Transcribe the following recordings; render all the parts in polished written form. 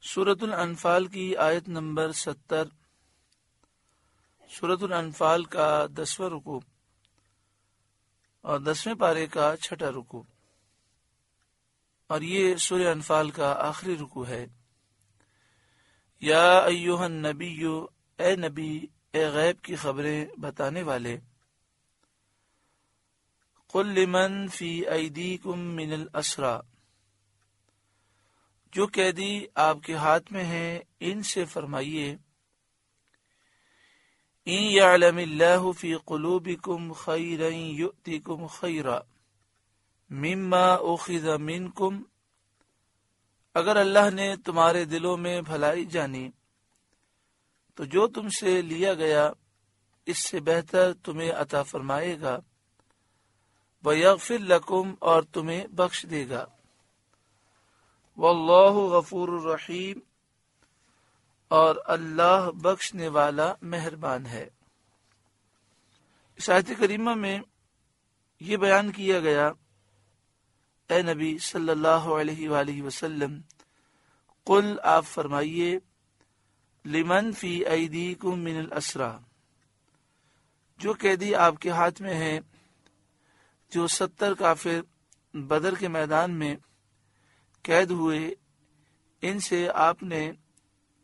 سورۃ الانفال کی آیت نمبر 70۔ سورۃ الانفال کا 10واں رکوع اور 10ویں پارے کا 6واں رکوع، اور یہ سورہ انفال کا آخری رکوع ہے۔ یا ایھا النبی، اے نبی، اے غیب کی خبریں بتانے والے، قل لمن فی ایدیکم من الاسریٰ، جو قیدی آپ کے ہاتھ میں ہیں ان سے فرمائیے، ان یعلم اللہ فی قلوبکم خیرا یؤتکم خیرا مما اخذ منکم، اگر اللہ نے تمہارے دلوں میں بھلائی جانی تو جو تم سے لیا گیا اس سے بہتر تمہیں عطا فرمائے گا، وَيَغْفِرْ لَكُمْ، اور تمہیں بخش دے گا، واللہ غفور الرحیم، اور اللہ بخشنے والا مہربان ہے۔ اس آیت کریمہ میں یہ بیان کیا گیا، اے نبی صلی اللہ علیہ وآلہ وسلم، قل، آپ فرمائیے، لمن فی ایدیکم من الاسریٰ، جو قیدی آپ کے ہاتھ میں ہیں، جو 70 کافر بدر کے میدان میں قید ہوئے، ان سے آپ نے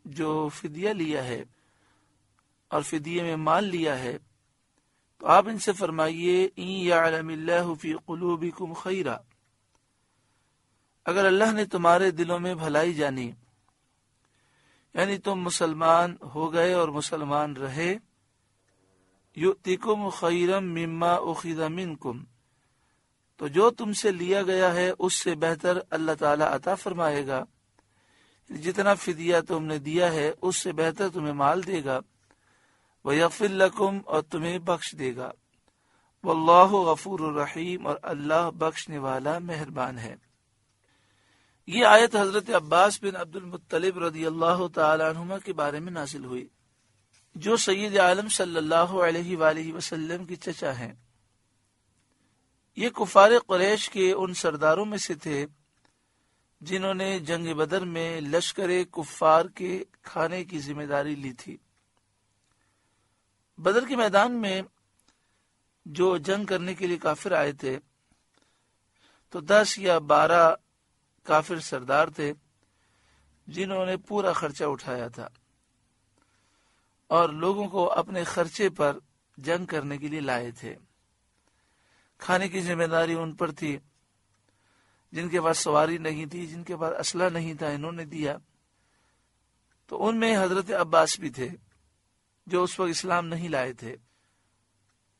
جو فدیہ لیا ہے اور فدیے میں مال لیا ہے، تو آپ ان سے فرمائیے، ان یعلم اللہ فی قلوبکم خیرا، اگر اللہ نے تمہارے دلوں میں بھلائی جانی، یعنی تم مسلمان ہو گئے اور مسلمان رہے، یؤتکم خیرا مما اخذ منکم، تو جو تم سے لیا گیا ہے اس سے بہتر اللہ تعالیٰ عطا فرمائے گا، جتنا فدیہ تم نے دیا ہے اس سے بہتر تمہیں مال دے گا، وَيَغْفِرْ لَكُمْ، اور تمہیں بخش دے گا، واللہ غفور الرحیم، اور اللہ بخشنے والا مہربان ہے۔ یہ آیت حضرت عباس بن عبد المطلب رضی اللہ تعالی عنہما کے بارے میں نازل ہوئی، جو سید عالم صلی اللہ علیہ وآلہ وسلم کی چچا ہیں۔ یہ کفار قریش کے ان سرداروں میں سے تھے جنہوں نے جنگ بدر میں لشکر کفار کے کھانے کی ذمہ داری لی تھی۔ بدر کے میدان میں جو جنگ کرنے کے لیے کافر آئے تھے تو 10 یا 12 کافر سردار تھے جنہوں نے پورا خرچہ اٹھایا تھا اور لوگوں کو اپنے خرچے پر جنگ کرنے کے لیے لائے تھے۔ کھانے کی ذمہ داری ان پر تھی، جن کے پاس سواری نہیں تھی، جن کے پاس اسلحہ نہیں تھا، انہوں نے دیا۔ تو ان میں حضرت عباس بھی تھے جو اس وقت اسلام نہیں لائے تھے۔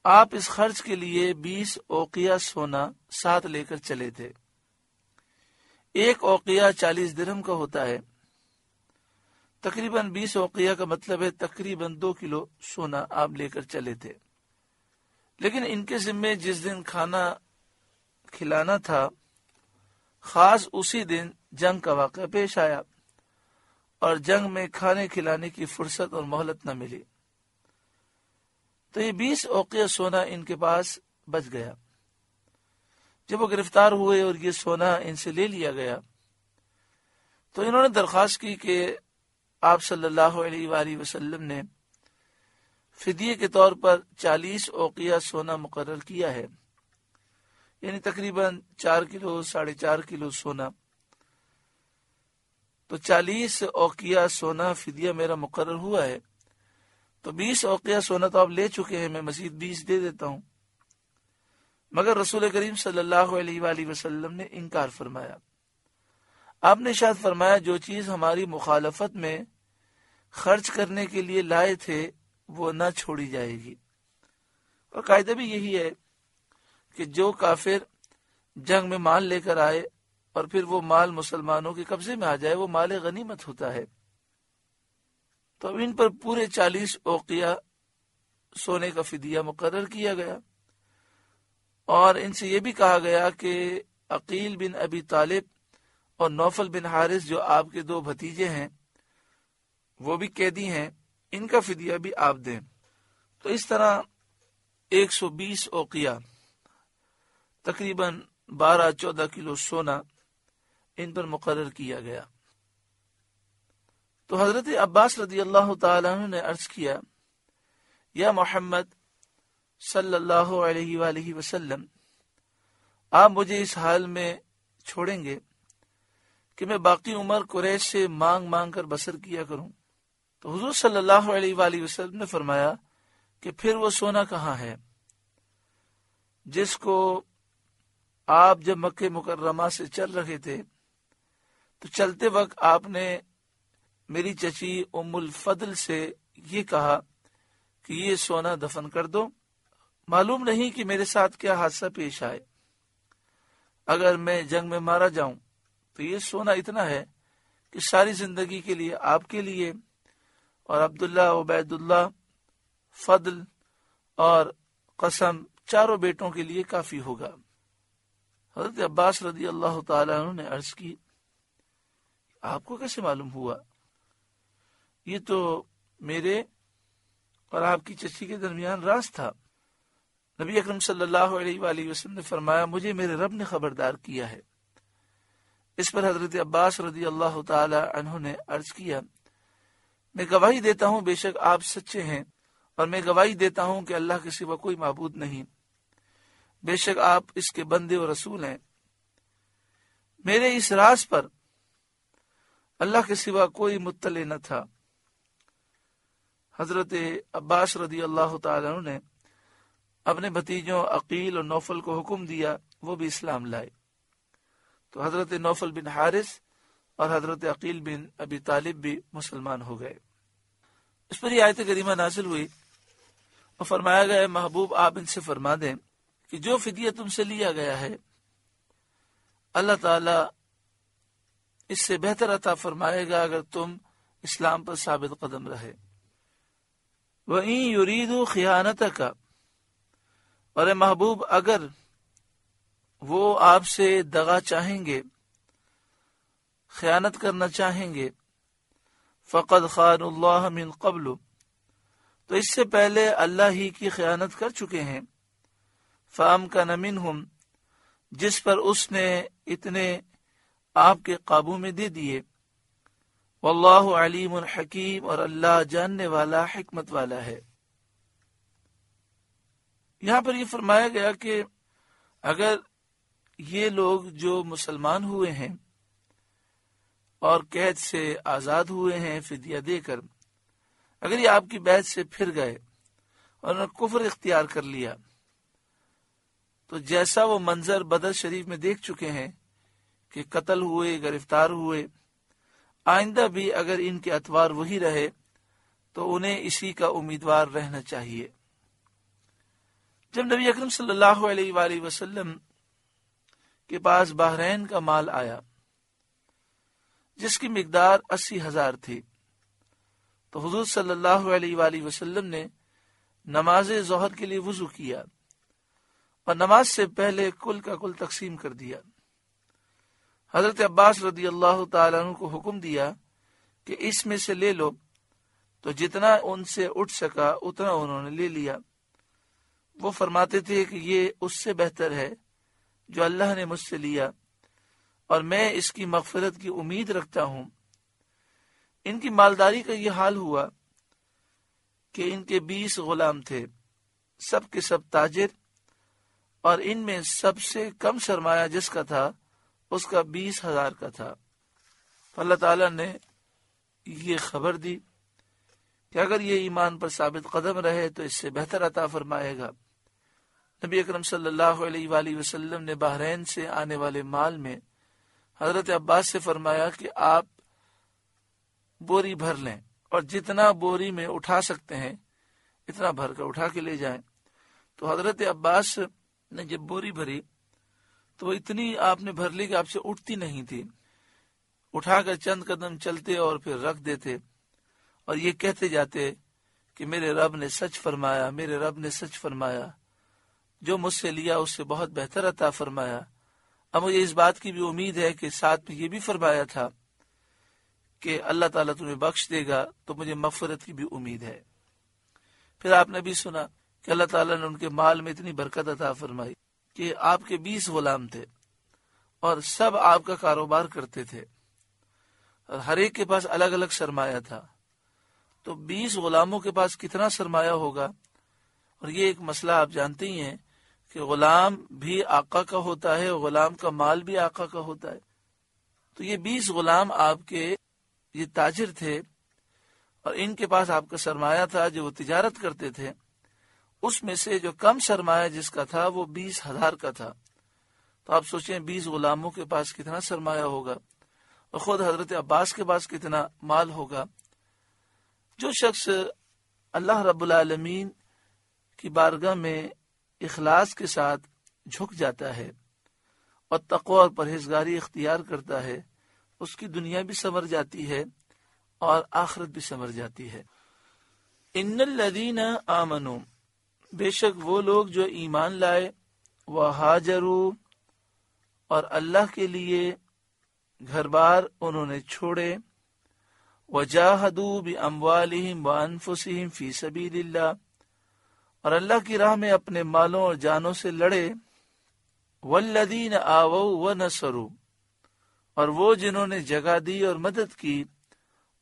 آپ اس خرچ کے لیے 20 اوقیہ سونا ساتھ لے کر چلے تھے۔ ایک اوقیہ 40 درہم کا ہوتا ہے، تقریباً 20 اوقیہ کا مطلب ہے تقریباً 2 کلو سونا آپ لے کر چلے تھے۔ لیکن ان کے ذمے جس دن کھانا کھلانا تھا، خاص اسی دن جنگ کا واقعہ پیش آیا اور جنگ میں کھانے کھلانے کی فرصت اور مہلت نہ ملی، تو یہ 20 اوقیہ سونا ان کے پاس بچ گیا۔ جب وہ گرفتار ہوئے اور یہ سونا ان سے لے لیا گیا تو انہوں نے درخواست کی کہ آپ صلی اللہ علیہ وآلہ وسلم نے فدیے کے طور پر 40 اوقیہ سونا مقرر کیا ہے، یعنی تقریباً 4 کلو 4.5 کلو سونا، تو 40 اوقیہ سونا فدیہ میرا مقرر ہوا ہے، تو 20 اوقیہ سونا تو آپ لے چکے ہیں، میں مزید 20 دے دیتا ہوں۔ مگر رسول کریم صلی اللہ علیہ وآلہ وسلم نے انکار فرمایا۔ آپ نے ارشاد فرمایا، جو چیز ہماری مخالفت میں خرچ کرنے کے لیے لائے تھے وہ نہ چھوڑی جائے گی۔ اور قاعدہ بھی یہی ہے کہ جو کافر جنگ میں مال لے کر آئے اور پھر وہ مال مسلمانوں کے قبضے میں آ جائے، وہ مال غنیمت ہوتا ہے۔ تو اب ان پر پورے 40 اوقیہ سونے کا فدیہ مقرر کیا گیا، اور ان سے یہ بھی کہا گیا کہ عقیل بن ابی طالب اور نوفل بن حارث جو آپ کے 2 بھتیجے ہیں، وہ بھی قیدی ہیں، ان کا فدیہ بھی آپ دیں۔ تو اس طرح 120 اوقیہ تقریباً 12-14 کلو سونا ان پر مقرر کیا گیا۔ تو حضرت عباس رضی اللہ تعالیٰ عنہ نے عرض کیا، یا محمد صلی اللہ علیہ وآلہ وسلم، آپ مجھے اس حال میں چھوڑیں گے کہ میں باقی عمر قریش سے مانگ مانگ کر بسر کیا کروں؟ تو حضور صلی اللہ علیہ وآلہ وسلم نے فرمایا کہ پھر وہ سونا کہاں ہے جس کو آپ جب مکہ مکرمہ سے چل رہے تھے تو چلتے وقت آپ نے میری چچی ام الفضل سے یہ کہا کہ یہ سونا دفن کر دو، معلوم نہیں کہ میرے ساتھ کیا حادثہ پیش آئے، اگر میں جنگ میں مارا جاؤں تو یہ سونا اتنا ہے کہ ساری زندگی کے لیے آپ کے لیے اور عبداللہ، عبید اللہ، فضل اور قسم چاروں بیٹوں کے لیے کافی ہوگا۔ حضرت عباس رضی اللہ تعالیٰ عنہ نے عرض کی، آپ کو کیسے معلوم ہوا؟ یہ تو میرے اور آپ کی چچی کے درمیان راز تھا۔ نبی اکرم صلی اللہ علیہ وآلہ وسلم نے فرمایا، مجھے میرے رب نے خبردار کیا ہے۔ اس پر حضرت عباس رضی اللہ تعالی عنہ نے عرض کیا، میں گواہی دیتا ہوں بے شک آپ سچے ہیں، اور میں گواہی دیتا ہوں کہ اللہ کے سوا کوئی معبود نہیں، بے شک آپ اس کے بندے اور رسول ہیں۔ میرے اس راز پر اللہ کے سوا کوئی مطلع نہ تھا۔ حضرت عباس رضی اللہ تعالی عنہ نے اپنے بھتیجوں عقیل اور نوفل کو حکم دیا، وہ بھی اسلام لائے۔ تو حضرت نوفل بن حارث اور حضرت عقیل بن ابی طالب بھی مسلمان ہو گئے۔ اس پر یہ آیت کریمہ نازل ہوئی اور فرمایا گیا، محبوب آپ ان سے فرما دیں کہ جو فدیہ تم سے لیا گیا ہے اللہ تعالی اس سے بہتر عطا فرمائے گا اگر تم اسلام پر ثابت قدم رہے۔ وَإِن يُرِيدُوا خِيَانَتَكَ، اور اے محبوب اگر وہ آپ سے دغا چاہیں گے، خیانت کرنا چاہیں گے، فَقَدْ خَانُوا اللَّهَ مِن قَبْلُ، تو اس سے پہلے اللہ ہی کی خیانت کر چکے ہیں، فَأَمْكَنَ مِنْهُمْ، جس پر اس نے اتنے آپ کے قابو میں دے دیے، واللہ علیم حکیم، اور اللہ جاننے والا حکمت والا ہے۔ یہاں پر یہ فرمایا گیا کہ اگر یہ لوگ جو مسلمان ہوئے ہیں اور قید سے آزاد ہوئے ہیں فدیہ دے کر، اگر یہ آپ کی بیعت سے پھر گئے اور انہوں نے کفر اختیار کر لیا، تو جیسا وہ منظر بدر شریف میں دیکھ چکے ہیں کہ قتل ہوئے، گرفتار ہوئے، آئندہ بھی اگر ان کے اتوار وہی رہے تو انہیں اسی کا امیدوار رہنا چاہیے۔ جب نبی اکرم صلی اللہ علیہ وآلہ وسلم کے پاس بحرین کا مال آیا جس کی مقدار 80,000 تھی، تو حضور صلی اللہ علیہ وآلہ وسلم نے نماز ظہر کے لیے وضو کیا اور نماز سے پہلے کل کا کل تقسیم کر دیا۔ حضرت عباس رضی اللہ تعالیٰ عنہ کو حکم دیا کہ اس میں سے لے لو، تو جتنا ان سے اٹھ سکا اتنا انہوں نے لے لیا۔ وہ فرماتے تھے کہ یہ اس سے بہتر ہے جو اللہ نے مجھ سے لیا، اور میں اس کی مغفرت کی امید رکھتا ہوں۔ ان کی مالداری کا یہ حال ہوا کہ ان کے 20 غلام تھے، سب کے سب تاجر، اور ان میں سب سے کم سرمایہ جس کا تھا اس کا 20,000 کا تھا۔ اللہ تعالیٰ نے یہ خبر دی کہ اگر یہ ایمان پر ثابت قدم رہے تو اس سے بہتر عطا فرمائے گا۔ نبی اکرم صلی اللہ علیہ وآلہ وسلم نے بحرین سے آنے والے مال میں حضرت عباس سے فرمایا کہ آپ بوری بھر لیں اور جتنا بوری میں اٹھا سکتے ہیں اتنا بھر کر اٹھا کے لے جائیں۔ تو حضرت عباس نے جب بوری بھری تو وہ اتنی آپ نے بھر لی کہ آپ سے اٹھتی نہیں تھی، اٹھا کر چند قدم چلتے اور پھر رکھ دیتے اور یہ کہتے جاتے کہ میرے رب نے سچ فرمایا، میرے رب نے سچ فرمایا، جو مجھ سے لیا اس سے بہت بہتر عطا فرمایا۔ اب مجھے اس بات کی بھی امید ہے کہ ساتھ میں یہ بھی فرمایا تھا کہ اللہ تعالیٰ تمہیں بخش دے گا، تو مجھے مغفرت کی بھی امید ہے۔ پھر آپ نے بھی سنا کہ اللہ تعالیٰ نے ان کے مال میں اتنی برکت عطا فرمائی کہ آپ کے 20 غلام تھے اور سب آپ کا کاروبار کرتے تھے۔ اور ہر ایک کے پاس الگ الگ سرمایہ تھا، تو 20 غلاموں کے پاس کتنا سرمایہ ہوگا؟ اور یہ ایک مسئلہ آپ جانتے ہی ہیں کہ غلام بھی آقا کا ہوتا ہے، غلام کا مال بھی آقا کا ہوتا ہے۔ تو یہ 20 غلام آپ کے یہ تاجر تھے، اور ان کے پاس آپ کا سرمایہ تھا جو وہ تجارت کرتے تھے، اس میں سے جو کم سرمایہ جس کا تھا وہ 20,000 کا تھا۔ تو آپ سوچیں 20 غلاموں کے پاس کتنا سرمایہ ہوگا، اور خود حضرت عباس کے پاس کتنا مال ہوگا۔ جو شخص اللہ رب العالمین کی بارگاہ میں اخلاص کے ساتھ جھک جاتا ہے اور تقوی اور پرہیزگاری اختیار کرتا ہے، اس کی دنیا بھی سنور جاتی ہے اور آخرت بھی سنور جاتی ہے۔ ان الذین آمنوا، بے شک وہ لوگ جو ایمان لائے، وہاجروا، اور اللہ کے لیے گھر بار انہوں نے چھوڑے، وجاہدوا باموالہم وانفسہم فی سبیل اللہ، اور اللہ کی راہ میں اپنے مالوں اور جانوں سے لڑے، والذین آووا ونصروا، اور وہ جنہوں نے جگہ دی اور مدد کی،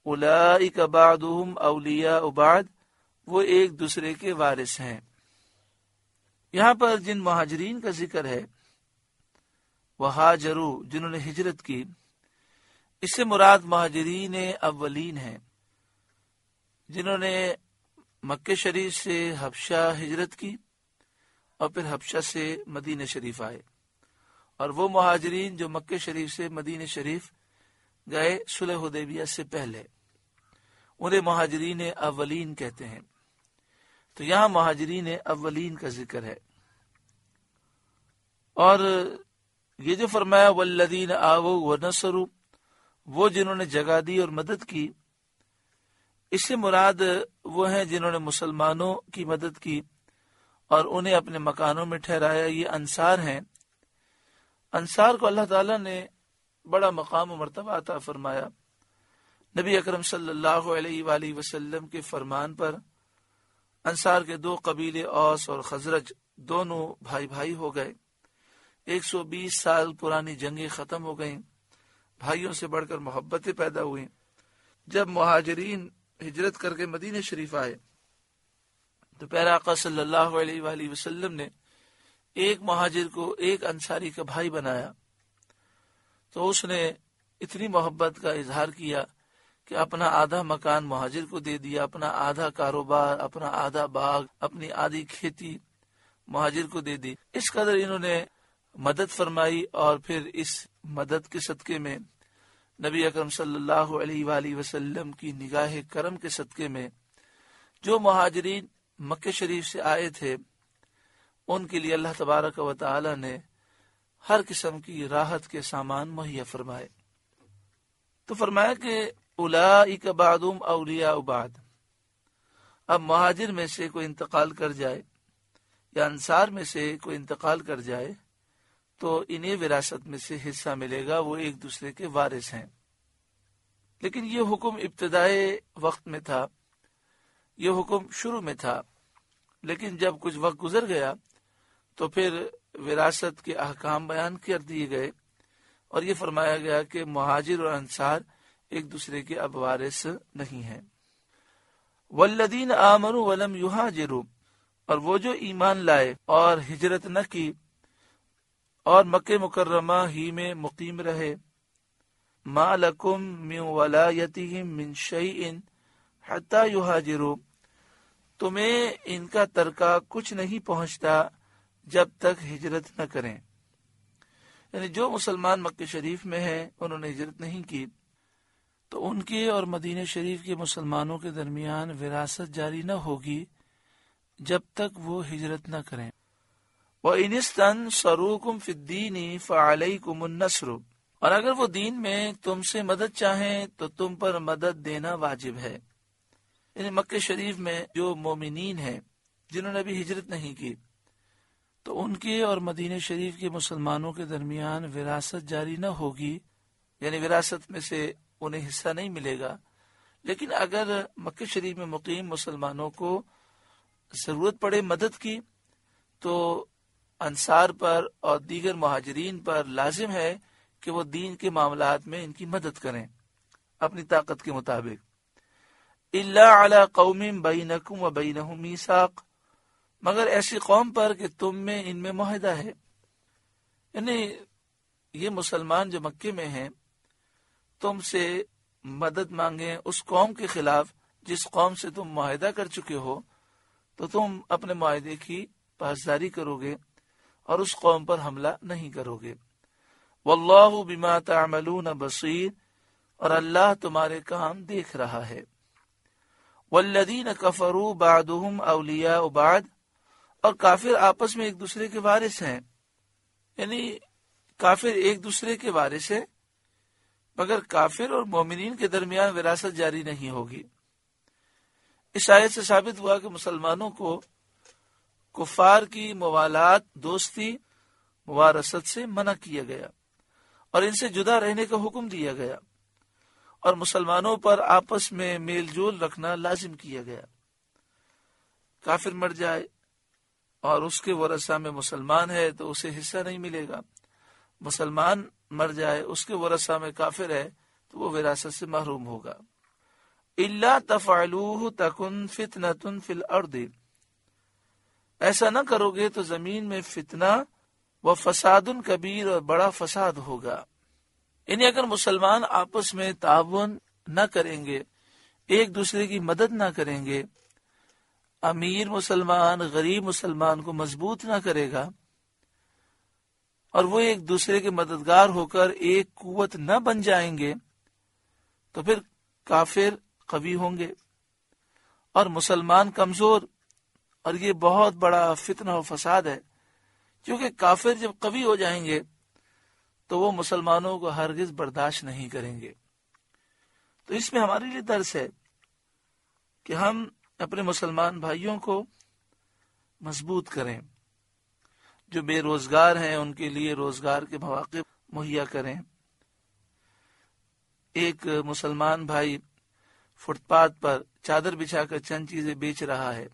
اولئک بعضهم اولیاء بعض، وہ ایک دوسرے کے وارث ہیں۔ یہاں پر جن مہاجرین کا ذکر ہے، وہاجروا، جنہوں نے ہجرت کی، اس سے مراد مہاجرین اولین ہیں، جنہوں نے مکہ شریف سے حبشہ ہجرت کی اور پھر حبشہ سے مدینہ شریف آئے، اور وہ مہاجرین جو مکہ شریف سے مدینہ شریف گئے صلح حدیبیہ سے پہلے، انہیں مہاجرین اولین کہتے ہیں۔ تو یہاں مہاجرین اولین کا ذکر ہے۔ اور یہ جو فرمایا والذین آووا ونصروا، وہ جنہوں نے جگہ دی اور مدد کی، اس سے مراد وہ ہیں جنہوں نے مسلمانوں کی مدد کی اور انہیں اپنے مکانوں میں ٹھہرایا، یہ انصار ہیں۔ انصار کو اللہ تعالیٰ نے بڑا مقام و مرتبہ عطا فرمایا۔ نبی اکرم صلی اللہ علیہ وآلہ وسلم کے فرمان پر انصار کے 2 قبیلے اوس اور خزرج دونوں بھائی بھائی ہو گئے۔ 120 سال پرانی جنگیں ختم ہو گئیں، بھائیوں سے بڑھ کر محبتیں پیدا ہوئیں۔ جب مہاجرین ہجرت کر کے مدینہ شریف آئے تو پیارے آقا صلی اللہ علیہ وآلہ وسلم نے ایک مہاجر کو ایک انصاری کا بھائی بنایا، تو اس نے اتنی محبت کا اظہار کیا کہ اپنا آدھا مکان مہاجر کو دے دیا، اپنا آدھا کاروبار، اپنا آدھا باغ، اپنی آدھی کھیتی مہاجر کو دے دی۔ اس قدر انہوں نے مدد فرمائی، اور پھر اس مدد کے صدقے میں نبی اکرم صلی اللہ علیہ وآلہ وسلم کی نگاہ کرم کے صدقے میں جو مہاجرین مکہ شریف سے آئے تھے، ان کے لیے اللہ تبارک و تعالی نے ہر قسم کی راحت کے سامان مہیا فرمائے۔ تو فرمایا کہ اولئک بعضهم اولیاء بعض، اب مہاجر میں سے کوئی انتقال کر جائے یا انصار میں سے کوئی انتقال کر جائے تو انہیں وراثت میں سے حصہ ملے گا، وہ ایک دوسرے کے وارث ہیں۔ لیکن یہ حکم ابتدائے وقت میں تھا، یہ حکم شروع میں تھا، لیکن جب کچھ وقت گزر گیا تو پھر وراثت کے احکام بیان کر دیے گئے، اور یہ فرمایا گیا کہ مہاجر اور انصار ایک دوسرے کے اب وارث نہیں ہیں۔ والذین آمنوا ولم یہاجروا، اور وہ جو ایمان لائے اور ہجرت نہ کی اور مکہ مکرمہ ہی میں مقیم رہے، ما لکم من ولایتہم من شیء حتی یہاجروا، تمہیں ان کا ترکہ کچھ نہیں پہنچتا جب تک ہجرت نہ کریں۔ یعنی جو مسلمان مکہ شریف میں ہیں، انہوں نے ہجرت نہیں کی، تو ان کے اور مدینہ شریف کے مسلمانوں کے درمیان وراثت جاری نہ ہوگی جب تک وہ ہجرت نہ کریں۔ وَإِنِ اسْتَنصَرُوكُمْ فِي الدِّينِ فَعَلَيْكُمُ النَّصْرُ، اور اگر وہ دین میں تم سے مدد چاہیں تو تم پر مدد دینا واجب ہے۔ یعنی مکہ شریف میں جو مومنین ہیں جنہوں نے ابھی ہجرت نہیں کی، تو ان کے اور مدینہ شریف کے مسلمانوں کے درمیان وراثت جاری نہ ہوگی، یعنی وراثت میں سے انہیں حصہ نہیں ملے گا۔ لیکن اگر مکہ شریف میں مقیم مسلمانوں کو ضرورت پڑے مدد کی تو انصار پر اور دیگر مہاجرین پر لازم ہے کہ وہ دین کے معاملات میں ان کی مدد کریں، اپنی طاقت کے مطابق، الا علی قوم بینکم و بینہم میثاق، مگر ایسی قوم پر کہ تم میں ان میں معاہدہ ہے، یعنی یہ مسلمان جو مکے میں ہیں تم سے مدد مانگیں اس قوم کے خلاف جس قوم سے تم معاہدہ کر چکے ہو، تو تم اپنے معاہدے کی پاسداری کرو گے اور اس قوم پر حملہ نہیں کرو گے۔ واللہ بما تعملون بصیر، اور اللہ تمہارے کام دیکھ رہا ہے۔ والذین کفروا بعضهم اولیاء بعض، اور کافر آپس میں ایک دوسرے کے وارث ہیں، یعنی کافر ایک دوسرے کے وارث ہیں، مگر کافر اور مومنین کے درمیان وراثت جاری نہیں ہوگی۔ اس آیت سے ثابت ہوا کہ مسلمانوں کو کفار کی موالات، دوستی، موارثت سے منع کیا گیا اور ان سے جدا رہنے کا حکم دیا گیا، اور مسلمانوں پر آپس میں میل جول رکھنا لازم کیا گیا۔ کافر مر جائے اور اس کے ورثہ میں مسلمان ہے تو اسے حصہ نہیں ملے گا، مسلمان مر جائے اس کے ورثہ میں کافر ہے تو وہ وراثت سے محروم ہوگا۔ الا تفعلوه تکن فتنۃ فی الارض، ایسا نہ کرو گے تو زمین میں فتنہ و فساد کبیر، اور بڑا فساد ہوگا۔ یعنی اگر مسلمان آپس میں تعاون نہ کریں گے، ایک دوسرے کی مدد نہ کریں گے، امیر مسلمان غریب مسلمان کو مضبوط نہ کرے گا، اور وہ ایک دوسرے کے مددگار ہو کر ایک قوت نہ بن جائیں گے، تو پھر کافر قوی ہوں گے اور مسلمان کمزور، اور یہ بہت بڑا فتنہ و فساد ہے، کیونکہ کافر جب قوی ہو جائیں گے تو وہ مسلمانوں کو ہرگز برداشت نہیں کریں گے۔ تو اس میں ہمارے لیے درس ہے کہ ہم اپنے مسلمان بھائیوں کو مضبوط کریں، جو بے روزگار ہیں ان کے لیے روزگار کے مواقع مہیا کریں۔ ایک مسلمان بھائی فٹ پاتھ پر چادر بچھا کر چند چیزیں بیچ رہا ہے،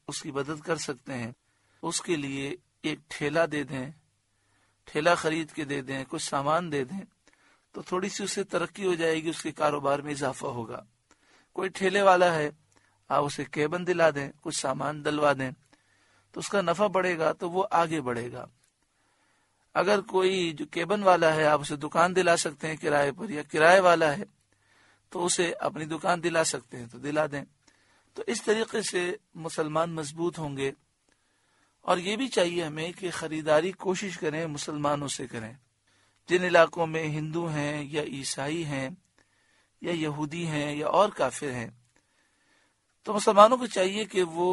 اس کی مدد کر سکتے ہیں، اس کے لیے ایک ٹھیلا دے دیں، ٹھیلا خرید کے دے دیں، کچھ سامان دے دیں، تو تھوڑی سی اسے ترقی ہو جائے گی، اس کے کاروبار میں اضافہ ہوگا۔ کوئی ٹھیلے والا ہے، آپ اسے کیبن دلا دیں، کچھ سامان دلوا دیں، تو اس کا نفع بڑھے گا تو وہ آگے بڑھے گا۔ اگر کوئی جو کیبن والا ہے آپ اسے دکان دلا سکتے ہیں کرائے پر، یا کرائے والا ہے تو اسے اپنی دکان دلا سکتے ہیں تو دلا دیں۔ تو اس طریقے سے مسلمان مضبوط ہوں گے۔ اور یہ بھی چاہیے ہمیں کہ خریداری کوشش کریں مسلمانوں سے کریں، جن علاقوں میں ہندو ہیں یا عیسائی ہیں یا یہودی ہیں یا اور کافر ہیں، تو مسلمانوں کو چاہیے کہ وہ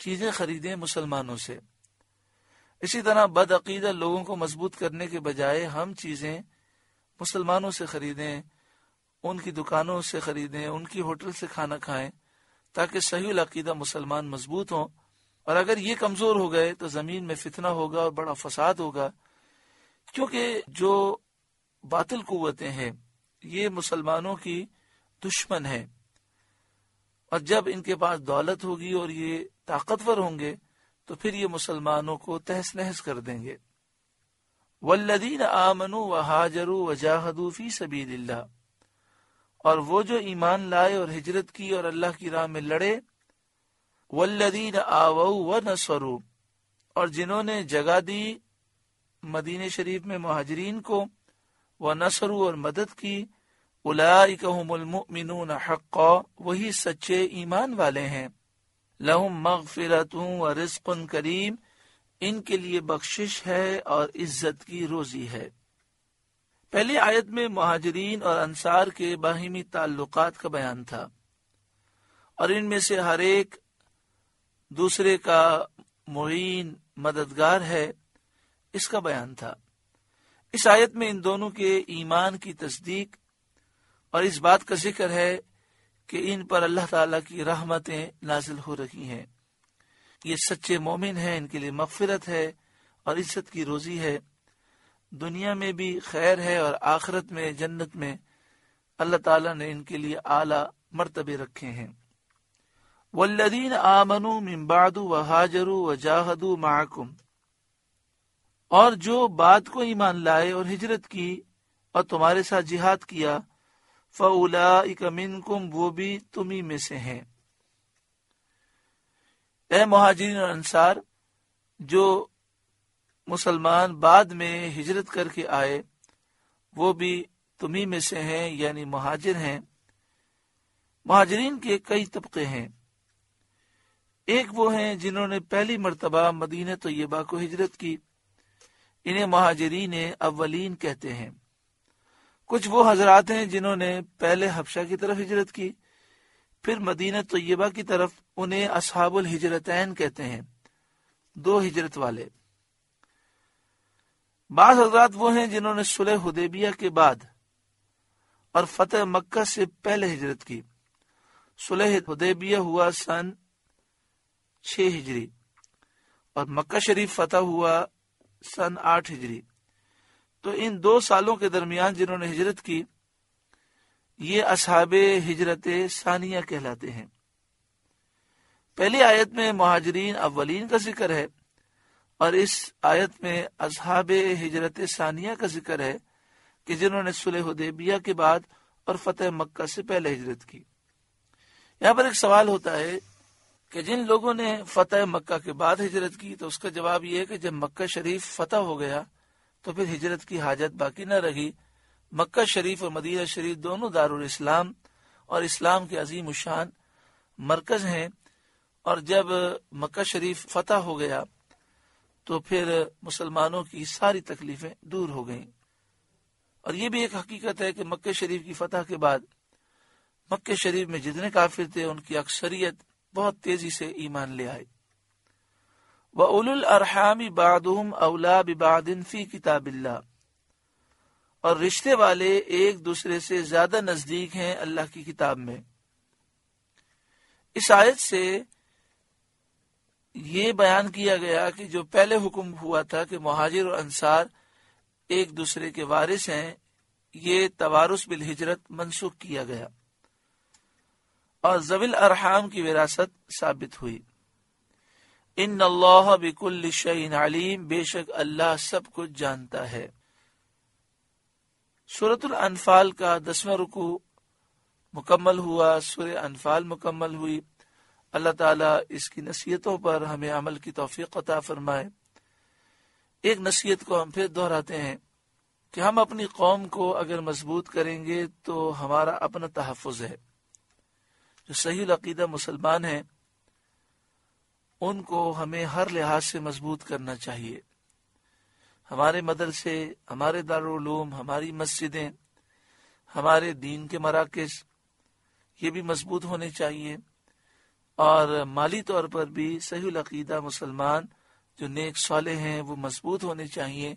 چیزیں خریدیں مسلمانوں سے۔ اسی طرح بد عقیدہ لوگوں کو مضبوط کرنے کے بجائے ہم چیزیں مسلمانوں سے خریدیں، ان کی دکانوں سے خریدیں، ان کی ہوٹل سے کھانا کھائیں، تاکہ صحیح العقیدہ مسلمان مضبوط ہوں۔ اور اگر یہ کمزور ہو گئے تو زمین میں فتنہ ہوگا اور بڑا فساد ہوگا، کیونکہ جو باطل قوتیں ہیں یہ مسلمانوں کی دشمن ہیں، اور جب ان کے پاس دولت ہوگی اور یہ طاقتور ہوں گے تو پھر یہ مسلمانوں کو تہس نہس کر دیں گے۔ والذین آمنوا وہاجروا وجاہدوا فی سبیل اللہ، اور وہ جو ایمان لائے اور ہجرت کی اور اللہ کی راہ میں لڑے، والذین آووا ونصروا، اور جنہوں نے جگہ دی مدینہ شریف میں مہاجرین کو، ونصروا اور مدد کی، اولئک هم المؤمنون حقا، وہی سچے ایمان والے ہیں، لہم مغفرۃ ورزق کریم، ان کے لیے بخشش ہے اور عزت کی روزی ہے۔ پہلی آیت میں مہاجرین اور انصار کے باہمی تعلقات کا بیان تھا، اور ان میں سے ہر ایک دوسرے کا معین مددگار ہے، اس کا بیان تھا۔ اس آیت میں ان دونوں کے ایمان کی تصدیق اور اس بات کا ذکر ہے کہ ان پر اللہ تعالیٰ کی رحمتیں نازل ہو رہی ہیں، یہ سچے مومن ہیں، ان کے لیے مغفرت ہے اور عزت کی روزی ہے، دنیا میں بھی خیر ہے اور آخرت میں جنت میں اللہ تعالیٰ نے ان کے لیے اعلیٰ مرتبے رکھے ہیں۔ والذین آمنوا من بعد وہاجروا وجاہدوا معکم، اور جو بعد کو ایمان لائے اور ہجرت کی اور تمہارے ساتھ جہاد کیا، فَأُولَٰئِكَ مِنْكُمْ، وہ بھی تمہیں میں سے ہیں۔ اے مہاجرین اور انصار، جو مسلمان بعد میں ہجرت کر کے آئے وہ بھی تمہیں میں سے ہیں، یعنی مہاجر ہیں۔ مہاجرین کے کئی طبقے ہیں۔ ایک وہ ہیں جنہوں نے پہلی مرتبہ مدینہ طیبہ کو ہجرت کی، انہیں مہاجرین اولین کہتے ہیں۔ کچھ وہ حضرات ہیں جنہوں نے پہلے حبشہ کی طرف ہجرت کی، پھر مدینہ طیبہ کی طرف، انہیں اصحاب الہجرتین کہتے ہیں، دو ہجرت والے۔ بعض حضرات وہ ہیں جنہوں نے صلح حدیبیہ کے بعد اور فتح مکہ سے پہلے ہجرت کی۔ صلح حدیبیہ ہوا سن 6 ہجری اور مکہ شریف فتح ہوا سن 8 ہجری۔ تو ان 2 سالوں کے درمیان جنہوں نے ہجرت کی یہ اصحاب ہجرت ثانیہ کہلاتے ہیں۔ پہلی آیت میں مہاجرین اولین کا ذکر ہے اور اس آیت میں اصحاب ہجرت ثانیہ کا ذکر ہے کہ جنہوں نے صلح حدیبیہ کے بعد اور فتح مکہ سے پہلے ہجرت کی۔ یہاں پر ایک سوال ہوتا ہے کہ جن لوگوں نے فتح مکہ کے بعد ہجرت کی تو اس کا جواب یہ ہے کہ جب مکہ شریف فتح ہو گیا تو پھر ہجرت کی حاجت باقی نہ رہی۔ مکہ شریف اور مدینہ شریف دونوں دارالاسلام اور اسلام کے عظیم الشان مرکز ہیں، اور جب مکہ شریف فتح ہو گیا تو پھر مسلمانوں کی ساری تکلیفیں دور ہو گئیں۔ اور یہ بھی ایک حقیقت ہے کہ مکہ شریف کی فتح کے بعد مکہ شریف میں جتنے کافر تھے ان کی اکثریت بہت تیزی سے ایمان لے آئے۔ وَأُولُو الْأَرْحَامِ بَعْضُهُمْ أَوْلَىٰ بِبَعْضٍ فِي كِتَابِ اللَّهِ، اور رشتے والے ایک دوسرے سے زیادہ نزدیک ہیں اللہ کی کتاب میں۔ اس آیت سے یہ بیان کیا گیا کہ جو پہلے حکم ہوا تھا کہ مہاجر اور انصار ایک دوسرے کے وارث ہیں، یہ توارث بالہجرت منسوخ کیا گیا اور ذوی الارحام کی وراثت ثابت ہوئی۔ ان اللہ بکل شیء علیم، بے شک اللہ سب کچھ جانتا ہے۔ سورۃ الانفال کا 10واں رکوع مکمل ہوا، سورہ انفال مکمل ہوئی۔ اللہ تعالیٰ اس کی نصیحتوں پر ہمیں عمل کی توفیق عطا فرمائے۔ ایک نصیحت کو ہم پھر دہراتے ہیں کہ ہم اپنی قوم کو اگر مضبوط کریں گے تو ہمارا اپنا تحفظ ہے۔ جو صحیح العقیدہ مسلمان ہیں ان کو ہمیں ہر لحاظ سے مضبوط کرنا چاہیے۔ ہمارے مدرسے، ہمارے دارالعلوم، ہماری مسجدیں، ہمارے دین کے مراکز یہ بھی مضبوط ہونے چاہیے، اور مالی طور پر بھی صحیح العقیدہ مسلمان جو نیک صالح ہیں وہ مضبوط ہونے چاہیے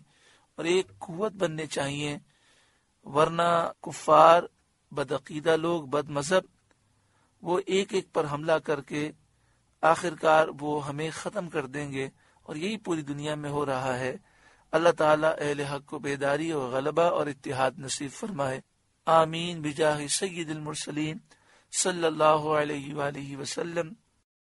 اور ایک قوت بننے چاہیے، ورنہ کفار، بدعقیدہ لوگ، بد مذہب وہ ایک ایک پر حملہ کر کے آخرکار وہ ہمیں ختم کر دیں گے، اور یہی پوری دنیا میں ہو رہا ہے۔ اللہ تعالیٰ اہل حق کو بیداری اور غلبہ اور اتحاد نصیب فرمائے، آمین بجاہ سید المرسلین صلی اللہ علیہ وآلہ وسلم۔